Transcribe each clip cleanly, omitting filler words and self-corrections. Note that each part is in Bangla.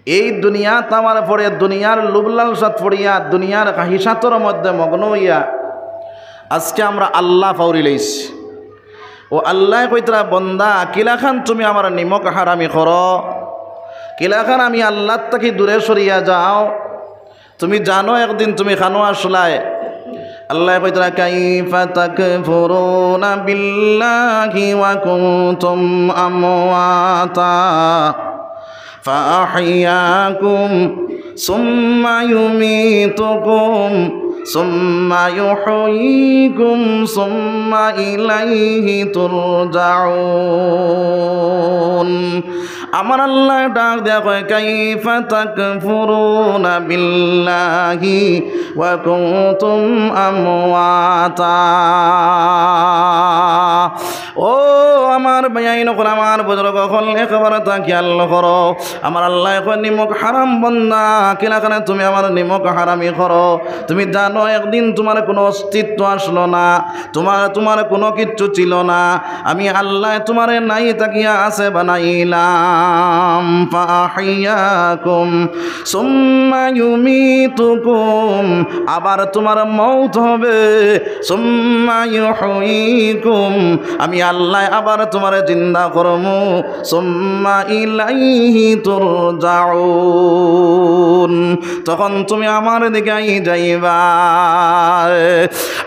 এই দুনিয়া তামার পড়ে দুনিয়ার লুবলালসাত পড়িয়া দুনিয়ার হিসাতর মধ্যে মগ্ন হইয়া আজকে আমরা আল্লাহ ফাউরি লইছি। ও আল্লাহ কইতরা বন্দা কিলাখান তুমি আমার নিমক হারামি কর, কিলাখান আমি আল্লাহ তাকে দূরে সরিয়া যাও। তুমি জানো একদিন তুমি খানো আসলায় আল্লাহ কইতরা কাইফা তাকফুরুনা বিল্লাহি ওয়া কুনতুম আমওয়াতা فأحياكم ثم يميتكم ثم يحييكم ثم إليه ترجعون। আমার আল্লাহ ডাক দেয়া কয় কাইফা তাকফুরুনা বিল্লাহি ওয়া কুনতুম আমওয়াতা। ও আমার ভাইয়াইন কোন আমার বুজুর্গ হল একবার তা খেয়াল করো। আমার আল্লাহ কয় নিমক হারাম বন্দা কিলাখানে তুমি আমার নিমক হারামি করো। তুমি জানো একদিন তোমার কোনো অস্তিত্ব আসলো না, তোমার কোনো কিচ্ছু ছিল না, আমি আল্লাহ তোমার নাই তাকিয়া আছে বানাইলাম। ফাহিয়াকুম সুম্মা ইউমিতুকুম, আবার তোমার মওত হবে। সুম্মা ইউহয়িকুম, আমি আল্লাহ আবার তোমার জিন্দা করমু। সুম্মা ইলাইহি তুরজাউন, তখন তুমি আমার দিকে যাইবা।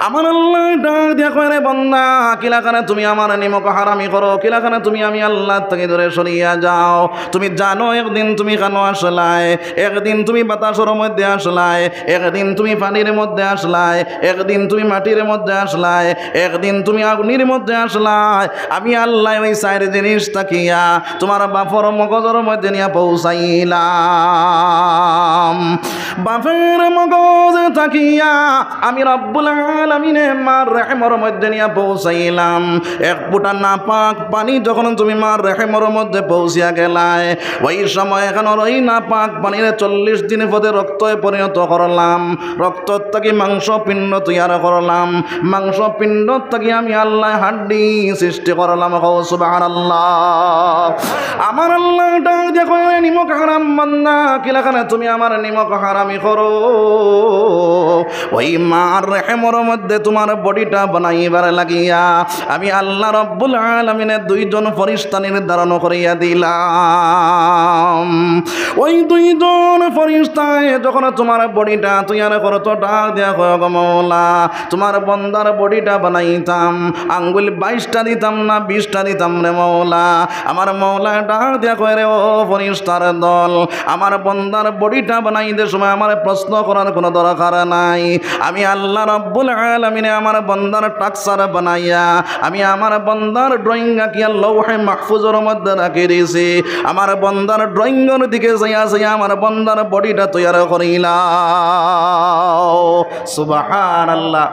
আমার আল্লাহ ডাক দিয়া কয় রে বান্দা কিলাখানে তুমি আমার নিমক হারামি করো, কিলাখানে তুমি আমি আল্লাহ থেকে দূরে সরিয়া যাও। তুমি জানো একদিন তুমি খানো আসলাই, একদিন তুমি বাতাসের মধ্যে আসলাই, একদিন তুমি পানির মধ্যে আসলাই, একদিন তুমি মাটির মধ্যে আসলাই, একদিন তুমি আগুনের মধ্যে আসলাই। আমি আল্লাহ ওই চার জিনিস তাকিয়া তোমার বাপর মগজের মধ্যে নিয়ে পৌঁছাইলাম। বাপের মগজে তাকিয়া আমি রব্বুল আলামিনে মার রহমের মধ্যে নিয়ে পৌঁছাইলাম। এক ফুটা নাপাক পানি যখন তুমি মার রহমের মধ্যে পৌঁছিয়া গেলায়, ওই সময় এখন ওই নাপাক পানির 40 দিন পথে রক্তে পরিণত করলাম। রক্ত থেকে মাংস পিণ্ড তৈরি করলাম, মাংস পিণ্ড থেকে আমি আল্লাহ হাড্ডি সৃষ্টি করলাম। সুবহানাল্লাহ। আমার আল্লাহ ডাক দেখো নিমক হারাম বান্দা কিলাখানে তুমি আমার নিমক হারামি করো। ওই মার রহমের মধ্যে তোমার বডিটা বানাইবার লাগিয়া আমি আল্লাহ রব্বুল আলামিনের 2 জন ফেরেশতা নির্ধারণ করিয়া দিলাম। ওই 2 জন ফেরেশতায় যখন তোমার বডিটা তৈরি করতো ডাক দেয়া কয় গো মওলা তোমার বন্দার বডিটা বানাইতাম, আঙ্গুল 22টা দিতাম না 20টা দিতাম রে মওলা। আমার মওলা ডাক দেয়া কয় রে ও ফেরেশতার দল, আমার বন্দার বডিটা বানাইতে সময় আমার প্রশ্ন করার কোনো দরকার নাই। আমি আল্লাহ রব্বুল আলামিনে আমার বন্দার টাকসার বানাইয়া আমি আমার বন্দার ড্রয়িং আঁকিয়া লৌহে মাহফুজের মধ্যে রাখি দিয়েছি। আমার বন্দার ড্রয়িংয়ের দিকে যাইয়া আমার বন্দার বডিটা তৈরি করিলাম। সুবহানাল্লাহ।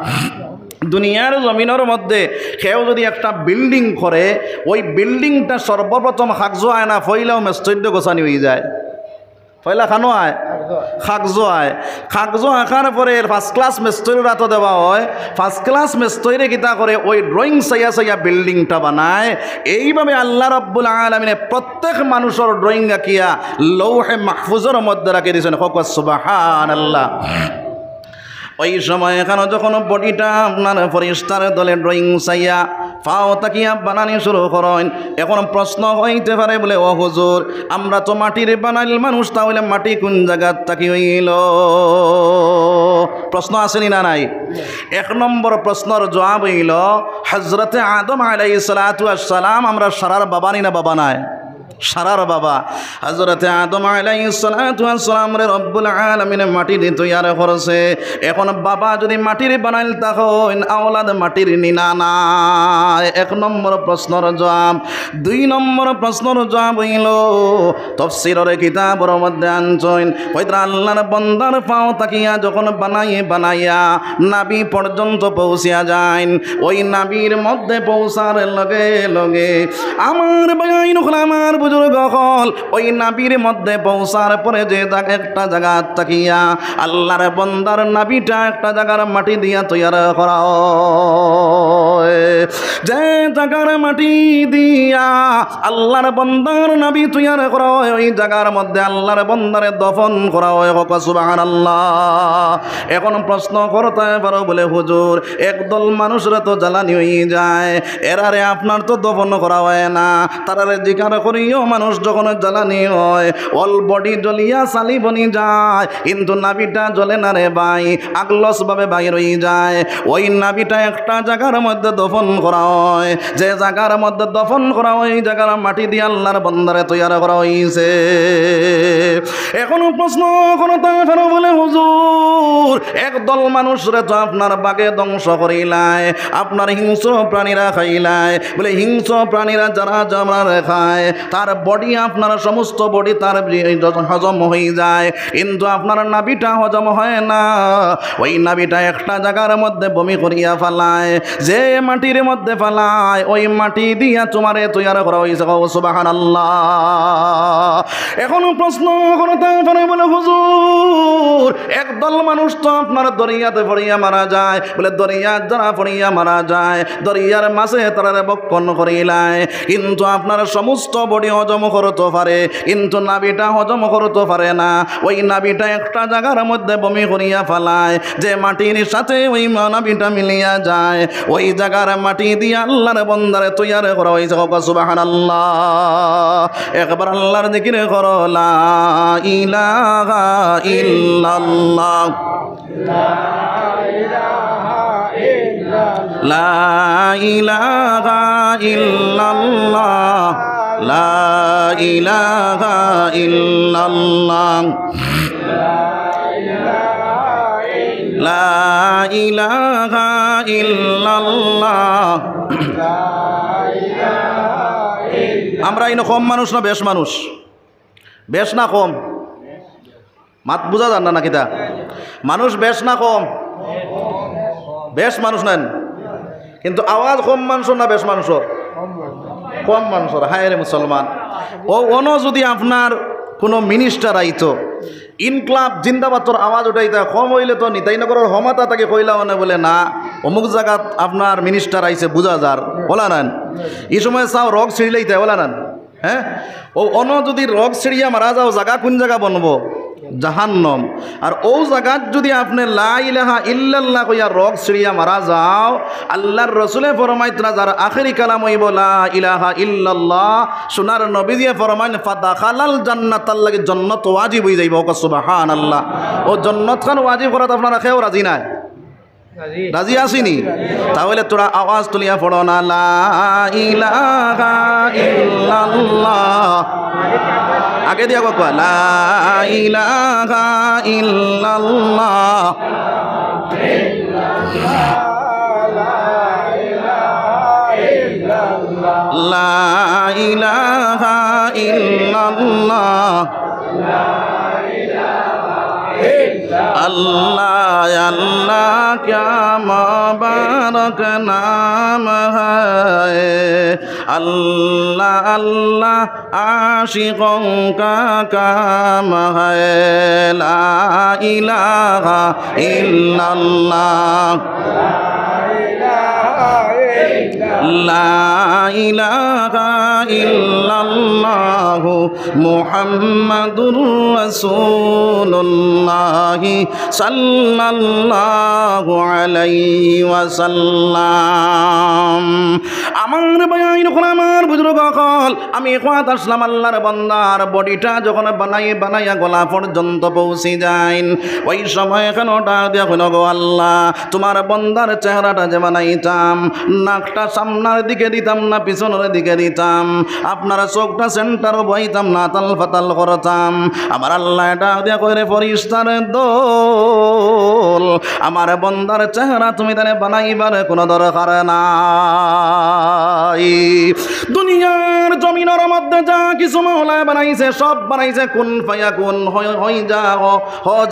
দুনিয়ার জমিনের মধ্যে কেউ যদি একটা বিল্ডিং করে ওই বিল্ডিংটা সর্বপ্রথম খাকজো আয় না ফইলাও মেস্তৈদ্য গোছানি হয়ে যায়। পয়লা খানো আয় খাকজো আয়, খাকজো আঁকার পরে ফার্স্ট ক্লাস মেস্তৈর রাত দেওয়া হয়। ফার্স্ট ক্লাস মেস্তৈরে গীতা করে ওই ড্রয়িং চাইয়া বিল্ডিংটা বানায়। এইভাবে আল্লাহ রব্বুল আলামিনে প্রত্যেক মানুষের ড্রয়িং আঁকিয়া লৌহে মাহফুজের মধ্যে রাখি দিয়েছেন। সুবহানাল্লাহ। ওই সময় এখানে যখন বডিটা আপনার ফেরেশতার দলে ড্রয়িং চাইয়া পাও তাকিয়া বানানি শুরু করেন। এখন প্রশ্ন হইতে পারে বলে ও হুজুর আমরা তো মাটির বানাইল মানুষ, তাহলে মাটি কোন জায়গার তাকি হইল? প্রশ্ন আসেনি না নাই? 1 নম্বর প্রশ্নের জবাব হইল হযরতে আদম আলাইহিস সালাতু ওয়াস সালাম আমরা সারার বাবা নি না বাবা নাই? সারার বাবা হযরতে আদম আলাইহিস সালাতু ওয়াস সালাম রে রব্বুল আলামিন মাটি দিয়ে তৈরি করেছে। এখন বাবা যদি মাটির বানাইল তখন আওলাদ মাটির নিনা না। 1 নম্বর প্রশ্নের জবাব। 2 নম্বর প্রশ্নের জবাব হইল তাফসীরের কিতাবের মধ্যে আনছেন পবিত্র আল্লাহর বান্দার পাও তাকিয়া যখন বানাইয়া নাভি পর্যন্ত পৌঁছিয়া যায়, ওই নাভির মধ্যে পৌঁছার লগে লগে আমার বাইন আমার বুজুর্গ হল ওই নাভির মধ্যে পৌঁছার পরে যে একটা জায়গা তাকিয়া আল্লাহর বান্দার নাভিটা একটা জায়গার মাটি দিয়া তৈরি করা হয়। যে জায়গার মাটি দিয়া আল্লাহর বান্দার নবী তৈয়ার করা হয় ওই জায়গার মধ্যে আল্লাহর বান্দারে দফন করা হয় সুবহানাল্লাহ। এখন প্রশ্ন করতে পারো বলে হুজুর একদল মানুষরা তো জ্বালানি হয়ে যায় এরারে আপনার তো দফন করা হয় না তারারে জিকার করিও মানুষ যখন জ্বালানি হয় অল বডি জ্বলিয়া চালি বনি যায় কিন্তু নাবিটা জ্বলে না রে ভাই আগলস ভাবে বাইর হয়ে যায় ওই নাবিটা একটা জায়গার মধ্যে দফন করা হয় যে জায়গার মধ্যে দফন করা হয় এই জায়গার মাটি দিয়ে আল্লাহর বান্দারে তৈয়ার করা হয়েছে। এখনো প্রশ্ন করতে পারো বলে হুজুর একদল মানুষরে তো আপনার বাগে ধ্বংস করিলায় আপনার হিংস্র প্রাণীরা খাইলায় বলে হিংস্র প্রাণীরা যারা যারা খায় তার বডি আপনার সমস্ত বডি তার হজম হয়ে যায় কিন্তু আপনার নাভিটা হজম হয় না ওই নাভিটা একটা জায়গার মধ্যে বমি করিয়া ফেলায় যে মাটির মধ্যে ফেলায় ওই মাটি দিয়া তোমারে তৈয়ার করা হয়েছে সুবহানাল্লাহ। এখনো প্রশ্ন করতে পারে বলে হুজুর একদল মানুষ তো আপনার দরিয়াতে পড়িয়া মারা যায় বলে দরিয়া যারা পড়িয়া মারা যায় দরিয়ার মাঝে তারা বক্ষণ করিলায় কিন্তু আপনার সমস্ত বডি হজম করতে পারে কিন্তু নাভিটা হজম করতে পারে না ওই নাভিটা একটা জায়গার মধ্যে বমি করিয়া ফেলায় যে মাটির সাথে ওই নাভিটা মিলিয়া যায় ওই জায়গার মাটি দিয়ে আল্লাহর বান্দারে তৈয়ার করা হয়েছে সুবহানাল্লাহ। একবার আল্লাহর জিকির করো লা ইলাহা ইল্লাল্লাহ লা ইলাহা ইল্লাল্লাহ লা ইলাহা ইল্লাল্লাহ লা ইলাহা ইল্লাল্লাহ। আমরা ইনো কম মানুষ না বেশ মানুষ? বেশ না কম? মাত বুঝা যান না কিতা মানুষ বেশ না কম? বেশ মানুষ নেন কিন্তু আওয়াজ কম মানুষ না বেশ মানুষ? কম মানুষ। হায় রে মুসলমান ও অন যদি আপনার কোনো মিনিস্টার আইতো ইনক্লাব জিন্দাবাদর আওয়াজ উঠাইতা কম হইলে তো নিতাইনগরের হমাতা তাকে কইলা মানে বলে না অমুক জায়গাত আপনার মিনিস্টার আইছে বুঝা যার বলা নেন এই সময় চাও রগ ছিঁড়িলাইতে বলা নেন। হ্যাঁ ও অন যদি রগ ছিঁড়িয়া মারা যাও জায়গা কোন জায়গা বনবো? জাহান্নম। আর ও জায়গাত যদি আপনি লা ইলাহা ইল্লাল্লাহ কইয়া রগ ছিঁড়িয়া মারা যাও আল্লাহর রসুলে ফরমাইতরা যার আখেরি কালাম হইব লা ইলাহা ইল্লাল্লাহ সোনার নবীজিয়ে ফরমাইন ফাদাখালাল জান্নাতাল লাগি জান্নাত ওয়াজিব হয়ে যাইব সুবহানাল্লাহ। ও জান্নাত খান ওয়াজিব করাত আপনারা কেউ রাজি নাই? রাজি আসিনি? তাহলে তোরা আওয়াজ তুলিয়া পড়ো না লা ইলাহা ইল্লাল্লাহ আগে দিয়া কয়া লা ইলাহা ইল্লাল্লাহ লা ইলাহা ইল্লাল্লাহ अल्लाह अल्लाह क्या मुबारक नाम है अल्लाह अल्लाह आशिकों का काम है ला इलाहा इल्लल्लाह ला इलाहा इल्लल्लाह मुहम्मदुर रसूलुल्लाह সাল্লাল্লাহু আলাইহি ওয়াসাল্লাম। আমার ভাইয়ের কোন আমার বুজুর্গ কল আমি কত আসলাম আল্লাহর বান্দার বডিটা যখন বানাইয়া গলা পর্যন্ত পৌঁছে যায় ওই সময় কেনটা দেখুন গো আল্লাহ তোমার বান্দার চেহারাটা যে বানাইতাম নাকটা সামনের দিকে দিতাম না পিছনের দিকে দিতাম আপনার চোখটা সেন্টারও বইতাম না তাল ফাতাল করতাম আমার আল্লাহ ডাক দিয়া কইরে ফরিস্তার দোল আমার বান্দার চেহারা তুমি তারে বানাইবার কোনো দরকার নাই। দুনিয়ার জমিনের মধ্যে যা কিছু মাওলা বানাইছে সব বানাইছে কুন ফায়াকুন হই যা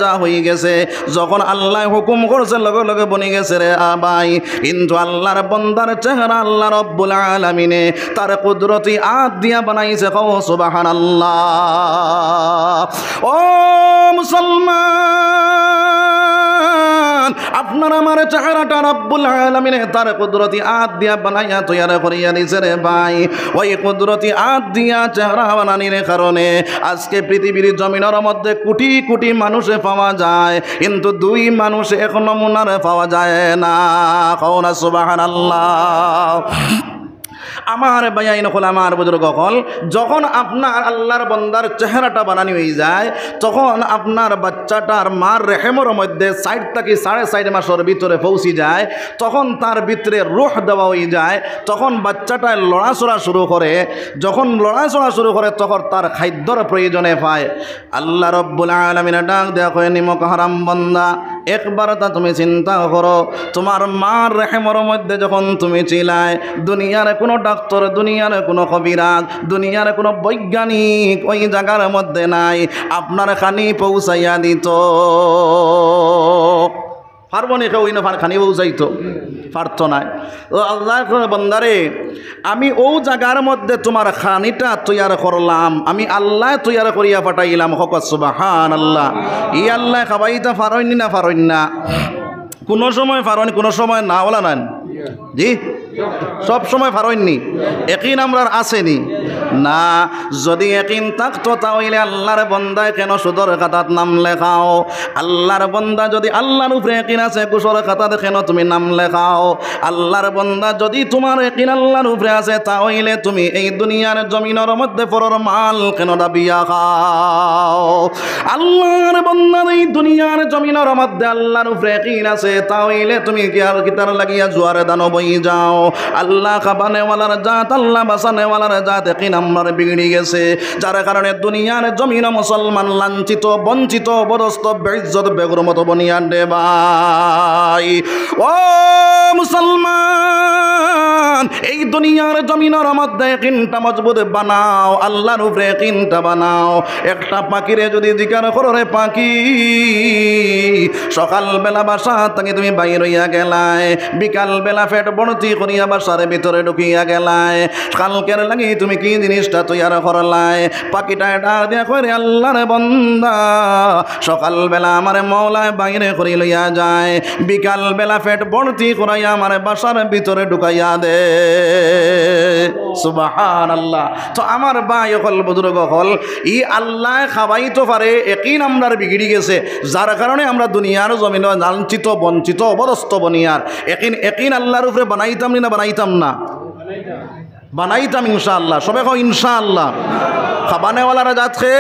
যা হয়ে গেছে যখন আল্লাহ হুকুম করছে লগে লগে বনে গেছে রে আবাই। কিন্তু আল্লাহর বান্দার চেহারা আল্লাহ রব্বুল আলামিনে তার কুদরতি হাত দিয়া বানাইছে কও সুবহানাল্লাহ। ও মুসলমান আপনার আপনার আমার চেহারাটা রব্বুল আলামিন তার কুদরতি হাত দিয়া বানাইয়া তৈয়ার করিয়া দিছে রে ভাই। ওই কুদরতি হাত দিয়া চেহারা বানানির কারণে আজকে পৃথিবীর জমিনের মধ্যে কোটি কোটি মানুষে পাওয়া যায়, কিন্তু দুই মানুষ এক নমুনার পাওয়া যায় না। কওনা সুবহানাল্লাহ। আমার ভাইয়াইন হল, আমার বুজুর্গ হল, যখন আপনার আল্লাহর বন্দার চেহারাটা বানানি হয়ে যায়, তখন আপনার বাচ্চাটার মার রেহেমর মধ্যে 60 থেকে 4.5 মাসের ভিতরে পৌঁছে যায়, তখন তার ভিতরে রূহ দেওয়া হয়ে যায়, তখন বাচ্চাটা লড়াচড়া শুরু করে। যখন লড়াচড়া শুরু করে তখন তার খাদ্যর প্রয়োজনে পায়। আল্লাহ রব্বুল আলামিন ডাক দেয়া কয়, নিমক হারাম বন্দা, একবার তা তুমি চিন্তা করো, তোমার মার রেহেমর মধ্যে যখন তুমি ছিলায়, দুনিয়ার কোনো ডাক্তার, দুনিয়ার কোনো কবিরাজ, দুনিয়ার কোনো বৈজ্ঞানিক ওই জায়গার মধ্যে নাই, আপনার খানি পৌঁছাইয়া দিত। পারবো না কেউ খানি পৌঁছাইতো? পারত নাই। আল্লাহ বন্দারে, আমি ও জায়গার মধ্যে তোমার খানিটা তৈয়ার করলাম, আমি আল্লাহ তৈয়ার করিয়া পাঠাইলাম। হক সুবহানাল্লাহ। ই আল্লাহ খাবাইতা পারইনি না পারইন না? কোনো সময় পারইনি, কোনো সময় না বলা নাই জি, সব সময় পারইনি। একিন আমরার আসেনি না। যদি একিন থাকতো তাহলে আল্লাহর বন্দায় কেন সুদর খাতাত নাম লেখাও? আল্লাহর বন্দা যদি আল্লাহর উপরে একিন আছে, কুসর খাতাত কেন তুমি নাম লেখাও? আল্লাহর বন্দা যদি তোমার একিন আল্লাহর উপরে আছে, তাহলে তুমি এই দুনিয়ার জমিনের মধ্যে পরর মাল কেন দাবিয়া খাও? আল্লাহর বন্দার এই দুনিয়ার জমিনের মধ্যে আল্লাহর উপরে একিন আছে, তাহলে তুমি কি আর কিতার লাগিয়া জুয়ারে দানো বই যাও? আল্লাহ খাবানেওয়ালার জাত, আল্লাহ বাসানেওয়ালার জাত একিন আমার বিগড়ে গেছে, যার কারণে দুনিয়ার জমিন মুসলমান লাঞ্ছিত, বঞ্চিত, বরস্ত, বেইজ্জত, বেগরমত বনিয়া দে ভাই। ও মুসলমান, এই দুনিয়ার জমিনের মধ্যে একিনটা মজবুত বানাও, আল্লাহর উপরে একিনটা বানাও। একটা পাখিরে যদি জিজ্ঞাসা করো, রে পাখি, সকালবেলা বাসা থেকে তুমি বাইর হইয়া গেলায়, বিকালবেলা পেট ভর্তি করিয়া বাসার ভিতরে ঢুকিয়া গেলায়, কালকের লাগি তুমি কি জিনিসটা তৈয়ার করলাই? পাখিটা ডাক দিয়া কই, রে আল্লাহর বান্দা, সকালবেলা আমার মওলায় বাইরে করি লইয়া যায়, বিকালবেলা পেট ভর্তি করাইয়া আমার বাসার ভিতরে ঢুকাইয়া দে। সুবহানাল্লাহ। তো আমার ভাই হল, বুজুর্গ হল, ই আল্লাহ খাওয়াইতে পারে, একিন আমরার বিগড়ি গেছে, যার কারণে আমরা দুনিয়ার জমিন লাঞ্ছিত, বঞ্চিত, অবরস্ত বনিয়ার। একিন আল্লাহর উপরে বানাইতাম না বানাইতাম না? বানাইতাম ইনশাআল্লাহ। সবাই কও ইনশাআল্লাহ। খাবানেওয়ালারা জাত খে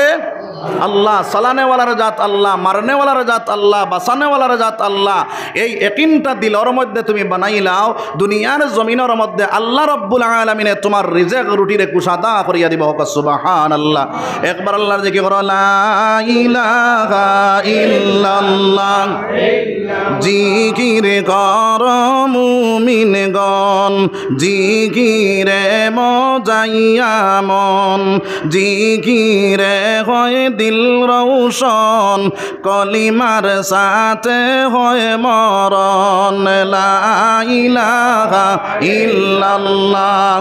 আল্লাহ, সালানেওয়ালার জাত আল্লাহ, মারনেওয়ালার জাত আল্লাহ, বাসানেওয়ালার জাত আল্লাহ। এই একিনটা দিলর মধ্যে তুমি বানাইলাও, দুনিয়ার জমিনের মধ্যে আল্লাহ রব্বুল আলামিনে তোমার রিজেক রুটিরে কুশাদা করিয়া দিব। সুবহানাল্লাহ। একবার আল্লাহর জিকির করো, লা ইলাহা ইল্লাল্লাহ। জিকির কর মুমিনগণ, জিকিরে মজাইয়া মন, জিকিরে হয় দিল রৌশন, কলিমার সাথে হয় মরণ। লা ইলাহা ইল্লাল্লাহ,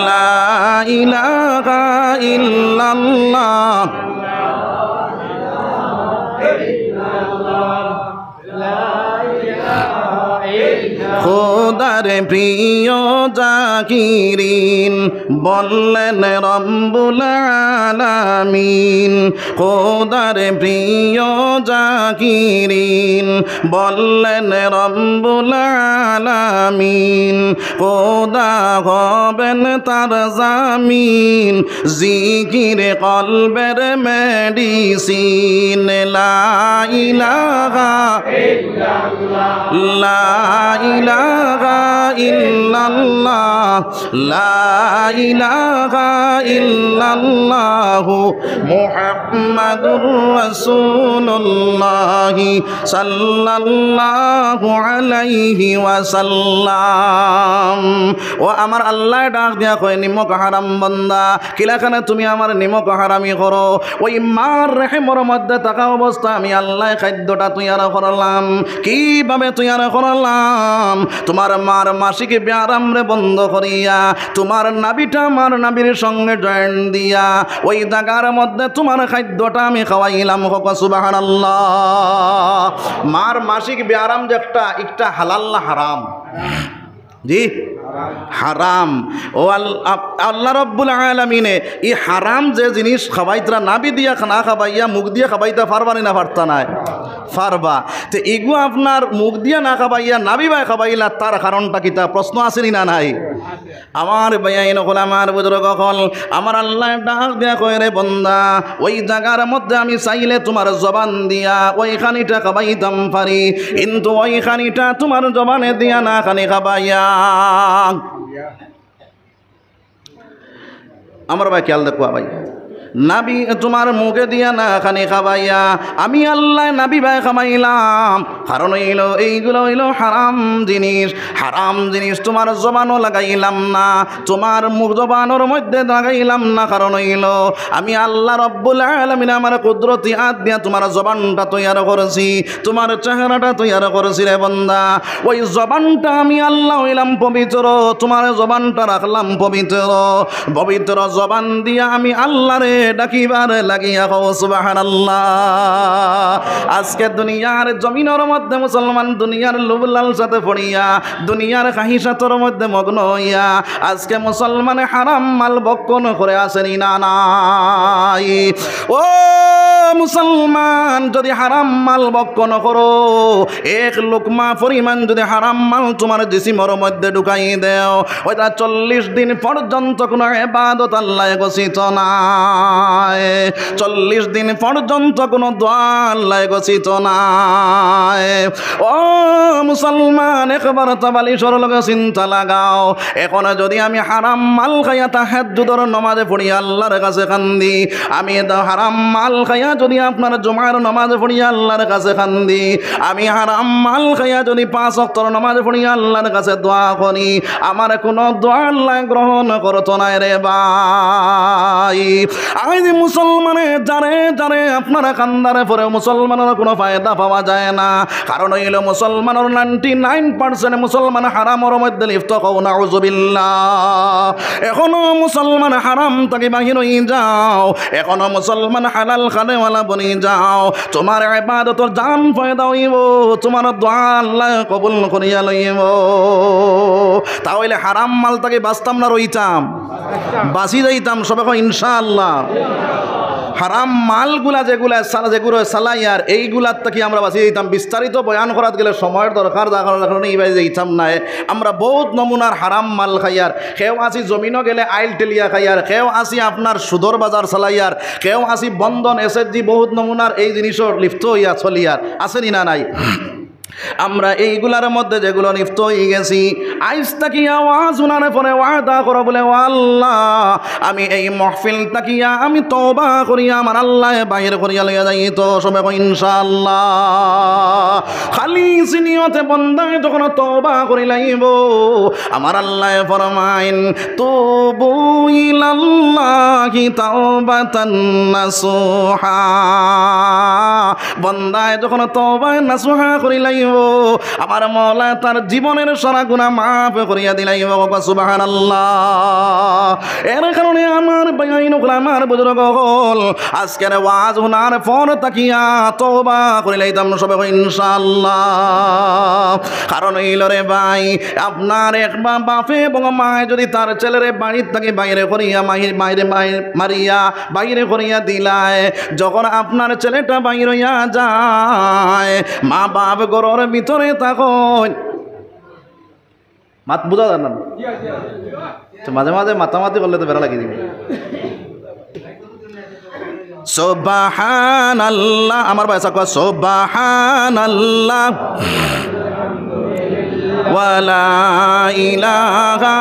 লা ইলাহা ইল্লাল্লাহ। খোদার প্রিয় জাকিরিন বললেন রব্বুল আলামিন, খোদার প্রিয় জাকিরিন বললেন রব্বুল আলামিন, খোদা হবেন তার জামিন, জিকির কলবের মেডিসিন। লা ইলাহা ইল্লাল্লাহ, লা ইলাহা ইল্লাল্লাহ, লা ইলাহা ইল্লাল্লাহ, মুহাম্মাদুর রাসূলুল্লাহ সাল্লাল্লাহু আলাইহি ওয়াসাল্লাম। ও আমার আল্লাহ ডাক দিয়া কয়, নিমক হারাম বান্দা, কিলাখানে তুমি আমার নিমক হারামি করো? ওই মার রেহেমর মধ্যে থাকা অবস্থা আমি আল্লাহ খাদ্যটা তৈয়ার করলাম। কিভাবে তৈয়ার করলাম? তোমার তোমার মার মাসিকে ব্যারাম রে বন্ধ করিয়া তোমার নাবিটা আমার নাবির সঙ্গে জয়েন দিয়া ওই জায়গার মধ্যে তোমার খাদ্যটা আমি খাওয়াইলাম। সুবহানাল্লাহ। মার মাসিক ব্যারাম যে একটা হালাল না হারাম? জি হারাম। ও আল্লাহ রব্বুল আলামিনে এই হারাম যে জিনিস খাবাইতরা নাবি দিয়া না খাবাইয়া মুখ দিয়া খাবাইতা পারবানি না পারতা নাই? পারবা। তো এগুলো আপনার মুখ দিয়া না খাবাইয়া নাবি বাই খাবাইলা তার কারণটা কি? তা প্রশ্ন আসেনি না নাই? আমার ভাইয়াইন হল, আমার বুজুর্গ হল, আমার আল্লাহ ডাক দিয়া কয় রে বন্দা, ওই জায়গার মধ্যে আমি চাইলে তোমার জবান দিয়া ওই খানিটা খাবাইতাম পারি, কিন্তু ওই খানিটা তোমার জবানে দিয়া না খানি খাবাইয়া। আমার ভাই খেয়াল দেখো ভাই, নাবি তোমার মুখে দিয়া না খানি খাবাইয়া আমি আল্লাহ নাবি ভাই খামাইলাম। কারণ এইগুলো হইল হারাম জিনিস। হারাম জিনিস তোমার জবানও লাগাইলাম না, তোমার মুখ জবানোর মধ্যে লাগাইলাম না। কারণ হইল আমি আল্লাহ রব্বুল আলামিন আমার কুদরতি হাত দিয়া তোমার জবানটা তৈয়ার করেছি, তোমার চেহারাটা তৈয়ার করেছি রে বান্দা। ওই জবানটা আমি আল্লাহ হইলাম পবিত্র, তোমার জবানটা রাখলাম পবিত্র। পবিত্র জবান দিয়া আমি আল্লাহ রে ডাকিবার লাগিয়া কও সুবহানাল্লাহ। আজকে দুনিয়ার জমিনের মধ্যে মুসলমান দুনিয়ার লোভ লালসাতে পড়িয়া দুনিয়ার খাহিসাতর মধ্যে মগ্ন হইয়া আজকে মুসলমানে হারাম মাল ভক্ষণ করে আসেনি না নাই? ও মুসলমান, যদি হারাম মাল ভক্ষণ করো, এক লোকমা পরিমাণ যদি হারাম মাল তোমার জিসিমর মধ্যে ঢুকাই দেও, ওইটা 40 দিন পর্যন্ত কোনো ইবাদত আল্লাহ গছিত না। 40 দিন পর্যন্ত কোনো দোয়া আল্লাহ গছিত নাই। ও মুসলমান, একবার তাবালিশর লগে চিন্তা লাগাও, এখন যদি আমি হারাম মাল খাইয়া তাহাজ্জুদের নামাজে পড়ি আল্লাহর কাছে কান্দি, আমি হারাম মাল খাইয়া যদি আপনার জুমার নামাজে পড়ি আল্লাহর কাছে কান্দি, আমি হারাম মাল খাইয়া যদি 5 ওয়াক্তের নামাজে পড়ি আল্লাহর কাছে দোয়া করি, আমার কোনো দোয়া আল্লাহ গ্রহণ করতো না রে ভাই। আজ মুসলমানে যারে যারে আপনারা কান্দারে পরে মুসলমানের কোনো ফায়দা পাওয়া যায় না। কারণ হইল মুসলমানের 99% মুসলমান হারামের মধ্যে লিপ্ত। কও নাউযুবিল্লাহ। এখনো মুসলমান হারাম থেকে বাহির হয়ে যাও, এখনো মুসলমান হালাল খানেওয়ালা বনি যাও, তোমার ইবাদতের জান ফায়দা হইব, তোমার দোয়া আল্লাহ কবুল করিয়া লইব। তাহলে হারাম মাল থেকে বাঁচতাম না রইতাম? বাঁচি যাইতাম সবাই ইনশাআল্লাহ। হারাম মালগুলা যেগুলো সালাইয়ার এইগুলার থেকে আমরা বাঁচিয়ে দিতাম। বিস্তারিত বয়ান করাত গেলে সময়ের দরকার, যার কারণে এই বাজে দিতাম নাই। আমরা বহুত নমুনার হারাম মাল খাইয়ার, কেউ আসি জমিনও গেলে আইল টেলিয়া খাইয়ার, কেউ আসি আপনার সুদর বাজার চালাইয়ার, কেউ আসি বন্ধন এসএসজি, বহুত নমুনার এই জিনিসের লিপ্ত হইয়া চলিয়ার আসেনি না নাই? আমরা এইগুলার মধ্যে যেগুলো লিপ্ত হয়ে গেছি, আইজ তাকিয়া আওয়াজ উনারে পরে ওয়াদা করো বলে, ও আল্লাহ, আমি এই মহফিল তাকিয়া আমি তওবা করিয়া আমার আল্লাহ বাহির করিয়া লইয়া যাই তো সবাই ইনশাআল্লাহ। খালি সিনিয়তে বন্দায় যখন তওবা করি লাইব, আমার আল্লাহ ফরমাইন তুবু ইলাল্লাহি তাওবাতান নাসুহা। বন্দায় যখন তওবা নাসুহা করি লাইব, আমার মওলা তার জীবনের সারা গুনাহ মাফ করিয়া দিলাইব। সুবহানাল্লাহ। এর কারণে আমার ভাইয়াইন আমার বুজুর্গ হল, আজকের ওয়াজ শোনার পর তাকিয়া তওবা করে লাইতাম সবাই ইনশাআল্লাহ। কারণ হইল রে ভাই, আপনার একবার বাপে এবং মায় যদি তার ছেলেরে বাড়ির থেকে বাইরে করিয়া মারিয়া বাইরে করিয়া দিলায়, যখন আপনার ছেলেটা বাইরে হইয়া যায়, মা বাপ ঘরের ভিতরে তখন মাত বুঝা যায় না, মাঝে মাঝে মাতামাতি করলে তো বেড়া লাগিয়ে দিবে। সুবহানাল্লাহ, আমার ভাই সাকওয়া সুবহানাল্লাহ ওয়ালা ইলাহা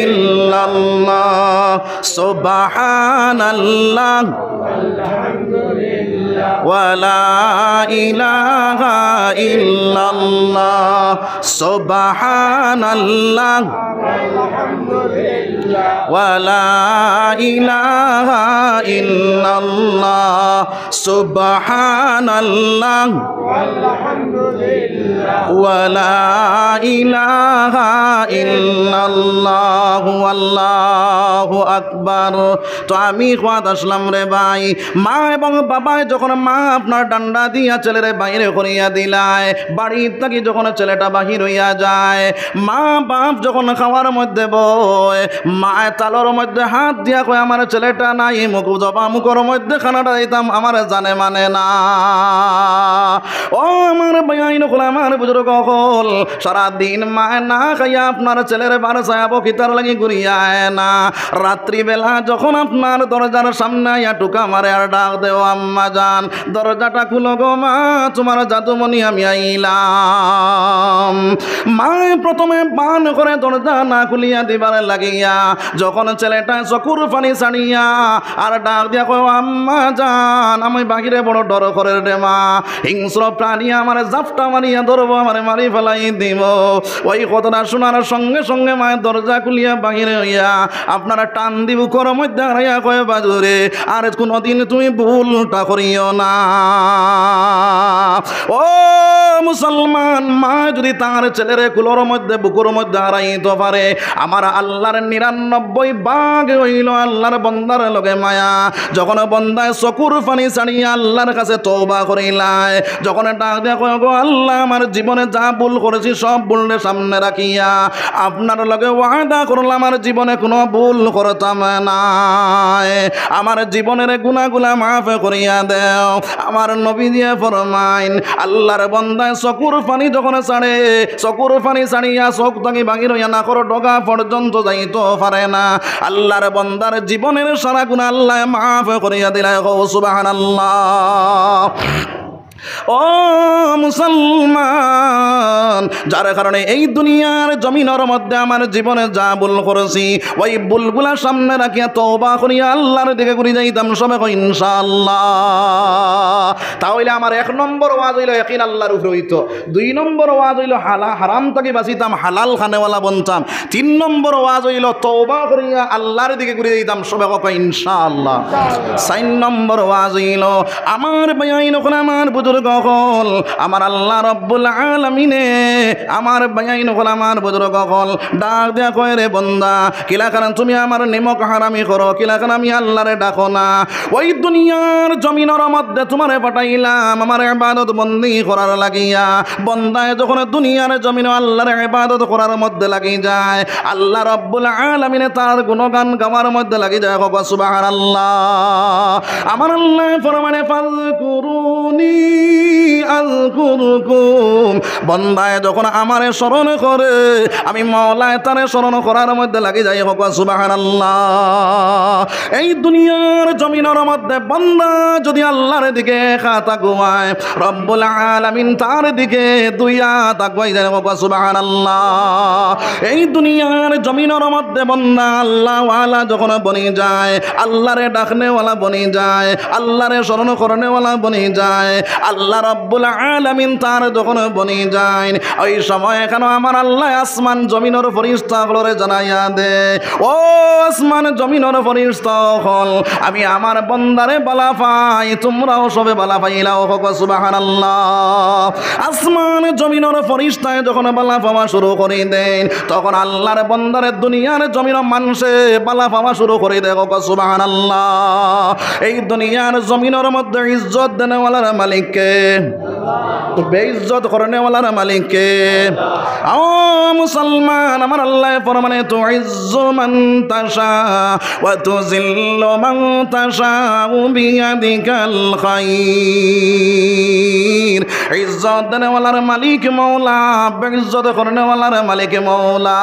ইল্লাল্লাহ, সুবহানাল্লাহ ওয়ালা ইলাহা ইল্লাল্লাহ, সুবহানাল্লাহ ওয়ালা ইলাহা ইল্লাল্লাহ সুবহানাল্লাহ ওয়ালা ইলাহা ইল্লাল্লাহ আল্লাহু আকবার। তো আমি খোয়াত আসলাম রে ভাই, মা এবং বাবা যখন মা আপনার ডান্ডা দিয়া ছেলের বাইরে করিয়া দিলায়, বাড়ির থাকি যখন ছেলেটা বাহির হইয়া যায়, মা বাপ যখন খাওয়ার মধ্যে বয়, মা তালর মধ্যে হাত দিয়া কয় আমার ছেলেটা নাই, মুখ জবা মুখর মধ্যে খানাটা দিতাম আমার জানে মানে না। ও আমার ভাইয়াইন হল, আমার বুজুর্গ হল, সারাদিন মা না খাইয়া আপনার ছেলের বারসায় বকিতার লাগি ঘুরিয়ায় না। রাত্রিবেলা যখন আপনার দরজার সামনে আইয়া টুকা মারে আর ডাক দেও আম্মা জান, দরজাটা খুলো গো মা, তোমার জাদুমণি আমি আইলাম। মা প্রথমে বান করে দরজা না খুলিয়া দিবার লাগিয়া যখন ছেলেটা চকুর পানি ছাড়িয়া আর ডাক দিয়া কয় আম্মা জান, আমি বাহিরে বড় ডর করে রে মা, হিংস্র প্রাণী আমার জাপটা মারিয়া ধরবো, আমার মারি ফেলাই দিব। ওই কথাটা শোনার সঙ্গে সঙ্গে মায়ের দরজা খুলিয়া বাহিরে হইয়া আপনারা টান দিব কর মধ্যে হারাইয়া কয় বাজুরে আর কোনোদিন তুমি ভুলটা করিও না। ও মুসলমান, মা যদি তার ছেলের কুলোর মধ্যে বুকুর মধ্যে হারাইতে পারে, আমার আল্লাহর 99 ভাগ হইল আল্লাহর বন্দার লগে মায়া। যখন বন্দায় চকুর পানি ছাড়িয়া আল্লাহর কাছে তওবা করিলায়, যখন ডাক দিয়া কয় গো আল্লাহ, আমার জীবনে যা ভুল করেছি সব ভুলের সামনে রাখিয়া আপনার লগে ওয়াদা করলাম আমার জীবনে কোনো ভুল করতাম না, আমার জীবনের গুনাহগুলা মাফ করিয়া দেও। আমার নবী দিয়ে ফরমাইন, আল্লাহর বন্দায় চকুর পানি যখন ছাড়ে, চকুর পানি ছাড়িয়া চোখ থাকি বাহির হইয়া না করো ডগা পর্যন্ত যাইতে পারে না, আল্লাহর বন্দার জীবনের সারা গুনাহ আল্লাহ মাফ করিয়া দিলে। সুবহানাল্লাহ। ও মুসলমান, যার কারণে এই দুনিয়ার জমিনের মধ্যে আমার জীবনে যা ভুল করেছি ওই ভুলগুলা সামনে রাখিয়া তওবা করিয়া আল্লাহর দিকে ঘুরে যাইতাম সবে কই ইনশাআল্লাহ। তাহলে আমার 1 নম্বর ওয়াজ হইল ইয়াকিন আল্লাহর উপরে হইতো, 2 নম্বর ওয়াজ হইল হারাম থেকে বাঁচিতাম, হালাল খানেওয়ালা বনতাম, 3 নম্বর ওয়াজ হইল তওবা করিয়া আল্লাহর দিকে ঘুরে যাইতাম সবে কই ইনশাআল্লাহ। 4 নম্বর ওয়াজ হইল আমার ভাইয়াইন ওখানে আমার বুজুর্গ হল, আমার আল্লাহ রব্বুল আলামিনে আমার ভাইয়াইন হল আমার বুজুর্গ হল ডাক দেয়া কয় রে বন্দা, কিলা কারণ তুমি আমার নিমক হারামি করো, কিলা কারণ আমি আল্লাহরে ডাকো না। ওই দুনিয়ার জমিনের মধ্যে তোমারে পাঠাইলাম আমার ইবাদত বন্দি করার লাগিয়া। বন্দায় যখন দুনিয়ার জমিনে আল্লাহর ইবাদত করার মধ্যে লাগি যায়, আল্লাহ রব্বুল আলামিনে তার গুণগান গাওয়ার মধ্যে লাগি যায়। সুবহানাল্লাহ। আমার আল্লাহ ফরমানে ফাযকুরুনি আযকুরুকুম, বন্দায় যখন আমারে স্মরণ করে আমি মওলায় তারে স্মরণ করার মধ্যে লাগি যাই। সুবহানাল্লাহ। এই দুনিয়ার জমিনের মধ্যে বান্দা যদি আল্লাহর দিকে খাতা ঘুমায়, রব্বুল আলামিন তার দিকে 2 হাত আগুয়াই যায়। সুবহানাল্লাহ। এই দুনিয়ার জমিনের মধ্যে বান্দা আল্লাহ ওয়ালা যখন বনি যায়, আল্লাহরে ডাকনেওয়ালা বনি যায়, আল্লাহরে স্মরণ করনেওয়ালা বনি যায়, আল্লাহ রব্বুল আলামিন তার যখন বনি যায়, ওই সময় কেন আমার আল্লাহ আসমান জমিনের ফেরেশতাগুলোরে জানাইয়া দে, ও আসমান জমিনের ফেরেশতা হল আমি আমার বন্দারে বালা পাই, তোমরাও সবে বালা পাইলাও। সুবহানাল্লাহ। আসমান জমিনের ফেরেশতায় যখন বালা পাওয়া শুরু করে দেন, তখন আল্লাহর বন্দারে দুনিয়ার জমিনের মানুষে বালা পাওয়া শুরু করে দেয়। সুবহানাল্লাহ। এই দুনিয়ার জমিনের মধ্যে ইজ্জত দেনেওয়ালার মালিককে, বেইজ্জত করনেওয়ালার মালিককে। ও মুসলমান, আমার আল্লাহ ফরমানে তুইজ্জু মান তাশা ওয়া তুযিল্লু মান তাশা বিয়াদিকাল খায়র। ইজ্জত দেনেওয়ালার মালিক মওলা, বেইজ্জত করনেওয়ালার মালিক মওলা।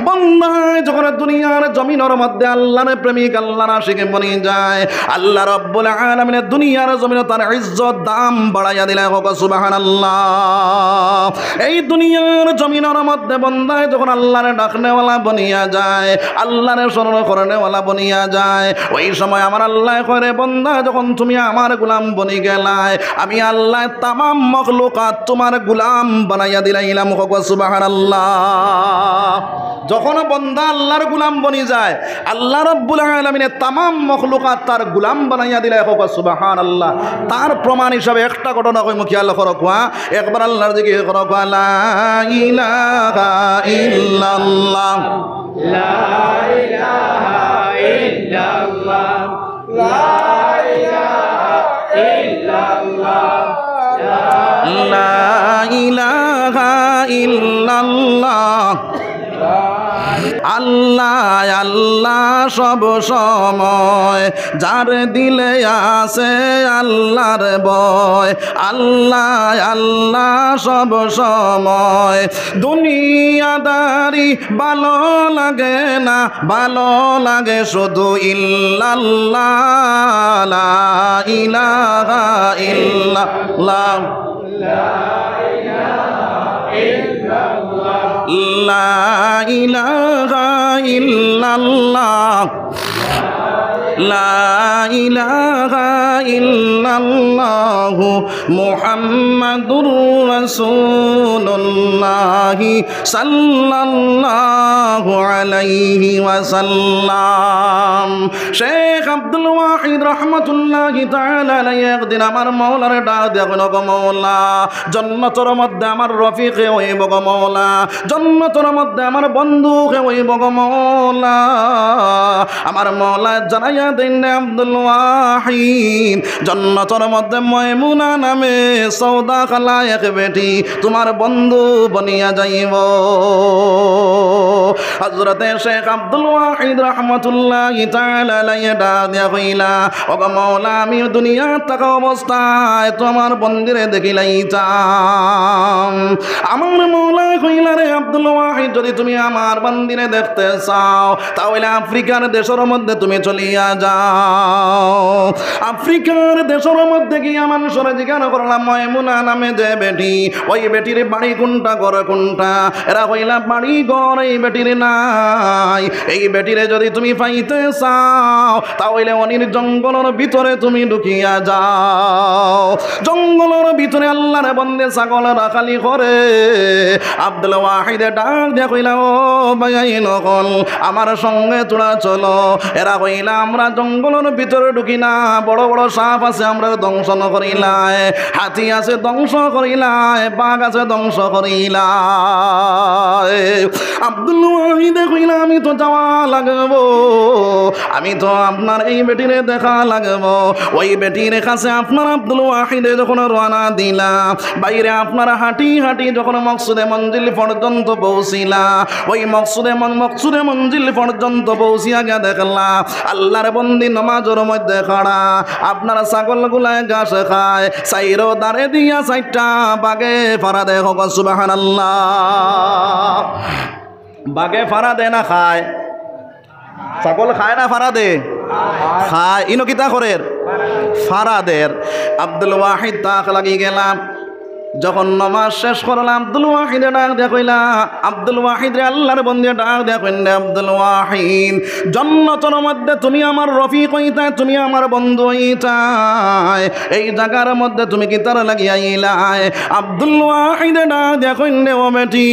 বান্দা যখন দুনিয়ার জমিনের মধ্যে আল্লাহর প্রেমিক আল্লাহর আশিক বনি যায়, আল্লাহ রব্বুল আলামিন দুনিয়ার জমিনে তার ইজ্জত দাম গুলাম বাড়াইয়া দিলে হোক সুবহানাল্লাহ। এই দুনিয়ার জমিনের মধ্যে বন্দায় যখন আল্লাহরে ডাকনেওয়ালা বনিয়া যায়, আল্লাহরে স্মরণ করনেওয়ালা বনিয়া যায়, ওই সময় আমার আল্লাহ করে বন্দা যখন তুমি আমার গুলাম বনি গেলায়, আমি আল্লাহ তামাম মখলুকাত তোমার গুলাম বানাইয়া দিলাইলাম হোক সুবহানাল্লাহ। যখন বন্দা আল্লাহর গুলাম বনি যায়, আল্লাহ রাব্বুল আলামিনের তামাম মখলুকাত তার গুলাম বানাইয়া দিলে হোক সুবহানাল্লাহ। তার প্রমাণ হিসাবে একটা ঘটনা কই মুখে আল্লাহ করকুয়া, একবার আল্লাহর জিকির করকুয়া, লা ইলাহা ইল্লাল্লাহ, লা ইলাহা ইল্লাল্লাহ, লা ইলাহা ইল্লাল্লাহ, লা ইলাহা ইল্লাল্লাহ। আল্লাহ আল্লাহ সব সময়, যার দিলে আছে আল্লাহর ভয়। আল্লাহ আল্লাহ সব সময়, দুনিয়াদারি ভালো লাগে না, ভালো লাগে শুধু ইল্লাল্লাহ, লা ইলাহা ইল্লাল্লাহ, লা ইলাহা ইল্লাল্লাহ, লা ইলাহা ইল্লাল্লাহু মুহাম্মাদুর রাসূলুল্লাহ সাল্লাল্লাহু আলাইহি ওয়াসাল্লাম। শেখ আব্দুল ওয়াহিদ রাহমাতুল্লাহি তাআলা আলাইহি একদিন আমার মাওলার ডাক দেখুন, গো মাওলা, জান্নাতের মধ্যে আমার রফিক হইব গো মাওলা, জান্নাতের মধ্যে আমার বন্ধু হইব গো মাওলা। আমার মাওলা জানাইয়া দেন আব্দুল ওয়াহিদ, জান্নাতের মধ্যে মায়মুনা নামে সৌদা খালা এক বেটি তোমার বন্ধু বনিয়া যাইব। হযরতে শেখ আব্দুল ওয়াহিদ রাহমাতুল্লাহি তাআলা আলাইহি ডাক দিয়া কইলা, ও গো মাওলা, আমি দুনিয়া থাকা অবস্থায় তোমার বন্দিরে দেখিলাইতাম। আমার মাওলা কইলা, রে আব্দুল ওয়াহিদ, যদি তুমি আমার বন্দিরে দেখতে চাও তাহলে আফ্রিকার দেশের মধ্যে তুমি চলিয়া যাও। আফ্রিকার দেশের মধ্যে গিয়া মানুষের জিজ্ঞাসা করলাম, মায়মুনা নামে যে বেটি, ওই বেটির বাড়ি কোনটা, ঘর কোনটা? এরা কইলা, বাড়ি ঘর এই বেটির নাই। এই বেটিরে যদি তুমি পাইতে চাও তাহলে অনির জঙ্গলের ভিতরে তুমি ঢুকিয়া যাও। জঙ্গলের ভিতরে আল্লাহর বন্দে ছাগল রাখালি করে। আব্দুল ওয়াহিদে ডাক দিয়া কইলা, ও ভাই নকল, আমার সঙ্গে তোরা চলো। এরা কইলা, আমরা জঙ্গলের ভিতরে ঢুকি না, বড় বড় সাপ আছে আমরা ধ্বংস করিলাই, হাতি আছে ধ্বংস করিলাই, বাঘ আছে ধ্বংস করিলাই। আব্দুল ওয়াহিদে কইলা, আমি তো যাওয়া লাগবো, আমি তো আপনার এই বেটিরে দেখা লাগবো। ওই বেটির কাছে আপনার আব্দুল ওয়াহিদে যখন রওনা দিলা, বাইরে আপনার হাঁটি হাঁটি যখন মকসুদে মঞ্জিল পর্যন্ত পৌঁছিলা, ওই মকসুদে মঞ্জিল পর্যন্ত পৌঁছিয়া গিয়া দেখলা আল্লাহর বন্দি নামাজের মধ্যে খাড়া, আপনার ছাগল গুলায় ঘাস খায়, সাইরো দাঁড়ে দিয়া সাইটটা বাগে ফারা দে হোক সুবহানাল্লাহ। বাগে ফারা দে না খায়? ছাগল খায় না ফারা দে? খায়। ইনো কিতা করের? ফারা দের। আব্দুল ওয়াহিদ তাক লাগি গেলাম, যখন নামাজ শেষ করলাম আব্দুল ওয়াহিদে ডাক দিয়া কইলা, আব্দুল ওয়াহিদ রে আল্লাহর বন্দে ডাক দিয়া কইলা, আব্দুল ওয়াহিদ, জান্নাতের মধ্যে তুমি আমার রফিক হইতা, তুমি আমার বন্ধু হইতাই, এই জায়গার মধ্যে তুমি কি তার লাগিয়া আইলাই? আব্দুল ওয়াহিদে ডাক দিয়া কইলা, ও বেটি,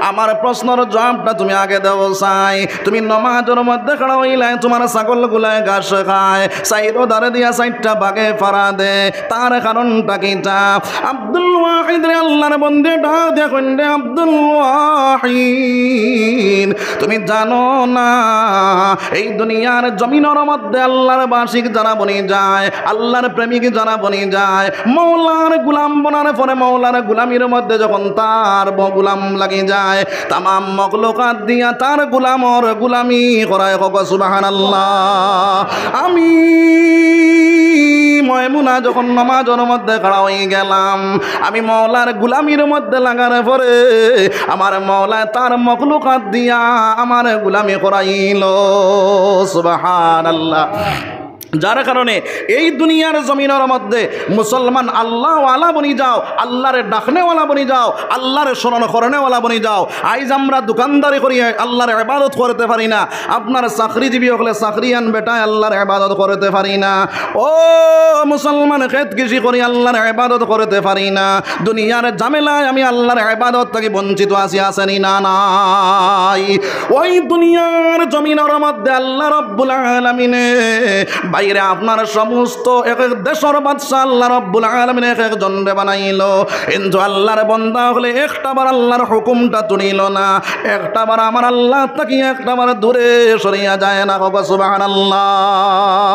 আমার প্রশ্নের জবাবটা তুমি আগে দাও চাই। তুমি নামাজের মধ্যে খাড়া হইলাই, তোমার ছাগল গুলায় ঘাস খায়, সাইরো দাঁড়ে দিয়া সাইডটা বাগে ফারা দে, তার কারণটা কিটা? আব্দুল ওয়াহিদ রে আল্লাহর বন্দে ডাক দিয়া কইলে, আব্দুল ওয়াহিদ, তুমি জানো না এই দুনিয়ার জমিনের মধ্যে আল্লাহর বাসিক যারা বনি যায়, আল্লাহর প্রেমিক যারা বনি যায়, মৌলার গুলাম বনার পরে মৌলার গুলামির মধ্যে যখন তার গুলাম লাগি যায়, তামাম মখলুকাত দিয়া তার গুলামর গুলামি করায় হোক সুবহানাল্লাহ। আমি মায়মুনা যখন নামাজের মধ্যে খাড়া হয়ে গেলাম, আমি মওলার গুলামির মধ্যে লাগার পরে আমার মওলা তার মখলুকাত দিয়া আমার গুলামি করাইল সুবহানাল্লাহ। যার কারণে এই দুনিয়ার জমিনের মধ্যে মুসলমান আল্লাহওয়ালা বনি যাও, আল্লাহরে ডাকনেওয়ালা বনি যাও, আল্লাহরে স্মরণ করনেওয়ালা বনি যাও। আইজ আমরা দোকানদারি করি আল্লাহর ইবাদত করতে পারি না, আপনার চাকরিজীবী হলে চাকরিয়ান বেটায় আল্লাহর ইবাদত করতে পারি না। ও মুসলমান খেত কৃষি করি আল্লাহর ইবাদত করতে পারি না। দুনিয়ার ঝামেলায় আমি আল্লাহর ইবাদত থেকে বঞ্চিত আছি, আসেনি না নাই? ওই দুনিয়ার জমিনের মধ্যে আল্লাহ রাব্বুল আলামিনে বাইরে আপনার সমস্ত এক এক দেশের বাদশা আল্লাহ রাব্বুল আলামিন এক একজন রে বানাইলো, কিন্তু আল্লাহর বান্দা হলে একটাবার আল্লাহর হুকুমটা তুলিল না, একটাবার আমার আল্লাহ তাকিয়ে একটাবার দূরে সরিয়া যায় না। সুবহানাল্লাহ।